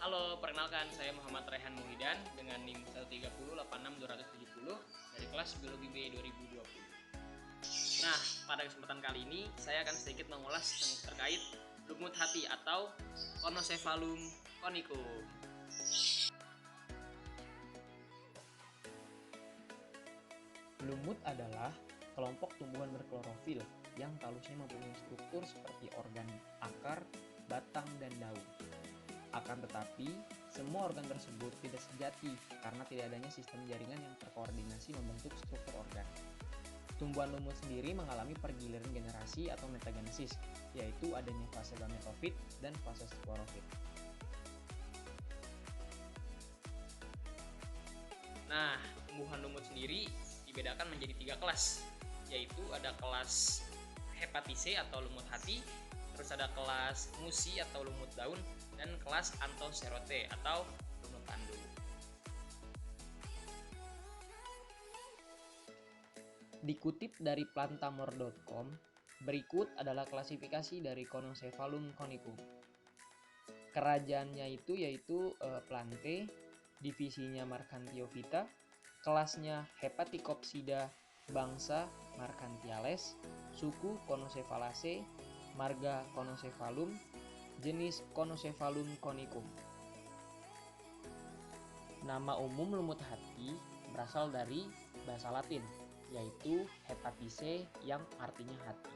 Halo, perkenalkan saya Muhammad Rehan Muhidan dengan NIM 13086 dari kelas Biologi B 2020. Nah, pada kesempatan kali ini saya akan sedikit mengulas terkait lumut hati atau Conocephalum conicum. Lumut adalah kelompok tumbuhan berklorofil yang talusnya mempunyai struktur seperti organ akar, batang, dan daun. Akan tetapi, semua organ tersebut tidak sejati karena tidak adanya sistem jaringan yang terkoordinasi membentuk struktur organ. Tumbuhan lumut sendiri mengalami pergiliran generasi atau metagenesis, yaitu adanya fase gametofit dan fase sporofit. Nah, tumbuhan lumut sendiri dibedakan menjadi 3 kelas, yaitu ada kelas hepatise atau lumut hati, terus ada kelas musi atau lumut daun, dan kelas anthocerote atau lumut tandu. Dikutip dari plantamor.com, berikut adalah klasifikasi dari Conocephalum conicum. Kerajaannya yaitu Plante, divisinya Marchantiophyta, kelasnya Hepaticopsida, bangsa Marchantiales, suku Conocephalaceae, marga Conocephalum, jenis Conocephalum conicum. Nama umum lumut hati berasal dari bahasa Latin, yaitu hepatise yang artinya hati.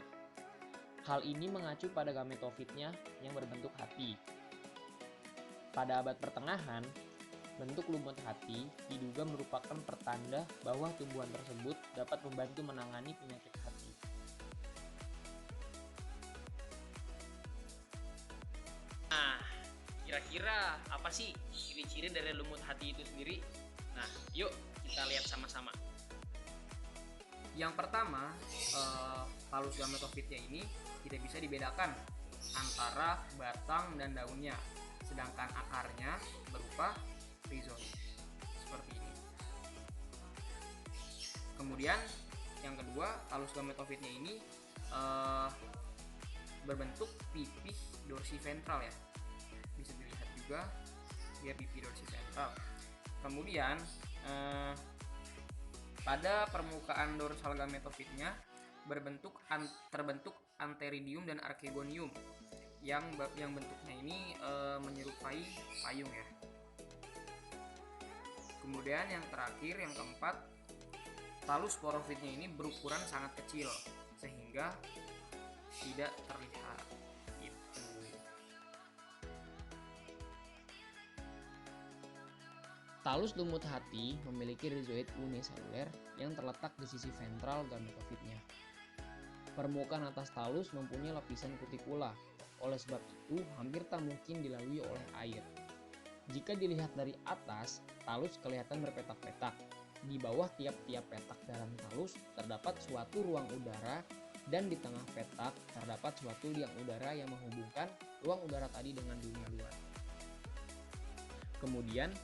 Hal ini mengacu pada gametofitnya yang berbentuk hati. Pada abad pertengahan, bentuk lumut hati diduga merupakan pertanda bahwa tumbuhan tersebut dapat membantu menangani penyakit hati. Nah, kira-kira apa sih ciri-ciri dari lumut hati itu sendiri? Nah, yuk kita lihat sama-sama. Yang pertama, talus gametofitnya ini tidak bisa dibedakan antara batang dan daunnya, sedangkan akarnya berupa rhizoid seperti ini. Kemudian yang kedua, talus gametofitnya ini berbentuk pipi dorsiventral ya, bisa dilihat juga dia pipi dorsiventral. Kemudian pada permukaan dorsal gametofitnya terbentuk antheridium dan archegonium yang bentuknya ini menyerupai payung ya. Kemudian yang terakhir, yang keempat, talus sporofitnya ini berukuran sangat kecil sehingga tidak terlihat gitu. Talus lumut hati memiliki rhizoid uniseluler yang terletak di sisi ventral gametofitnya. Permukaan atas talus mempunyai lapisan kutikula, oleh sebab itu hampir tak mungkin dilalui oleh air. Jika dilihat dari atas, talus kelihatan berpetak-petak. Di bawah tiap-tiap petak dalam talus terdapat suatu ruang udara, dan di tengah petak terdapat suatu liang udara yang menghubungkan ruang udara tadi dengan dunia luar. Kemudian,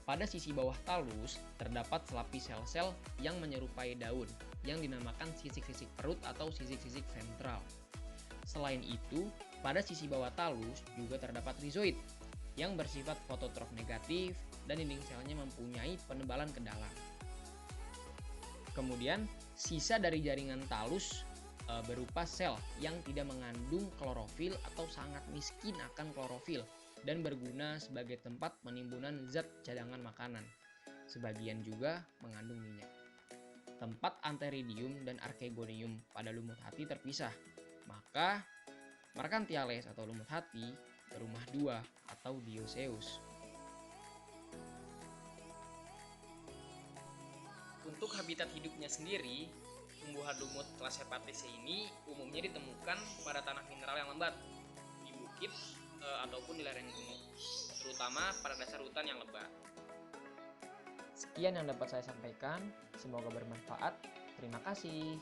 pada sisi bawah talus terdapat selapis sel-sel yang menyerupai daun yang dinamakan sisik-sisik perut atau sisik-sisik ventral. Selain itu, pada sisi bawah talus juga terdapat rhizoid yang bersifat fototrof negatif dan dinding selnya mempunyai penebalan ke dalam. Kemudian, sisa dari jaringan talus berupa sel yang tidak mengandung klorofil atau sangat miskin akan klorofil dan berguna sebagai tempat penimbunan zat cadangan makanan. Sebagian juga mengandung minyak. Tempat antheridium dan archegonium pada lumut hati terpisah, maka Marchantiales atau lumut hati berumah dua atau dioecious. Untuk habitat hidupnya sendiri, tumbuhan lumut kelas hepatise ini umumnya ditemukan pada tanah mineral yang lembat, di bukit ataupun di lereng gunung, terutama pada dasar hutan yang lebat. Sekian yang dapat saya sampaikan, semoga bermanfaat. Terima kasih.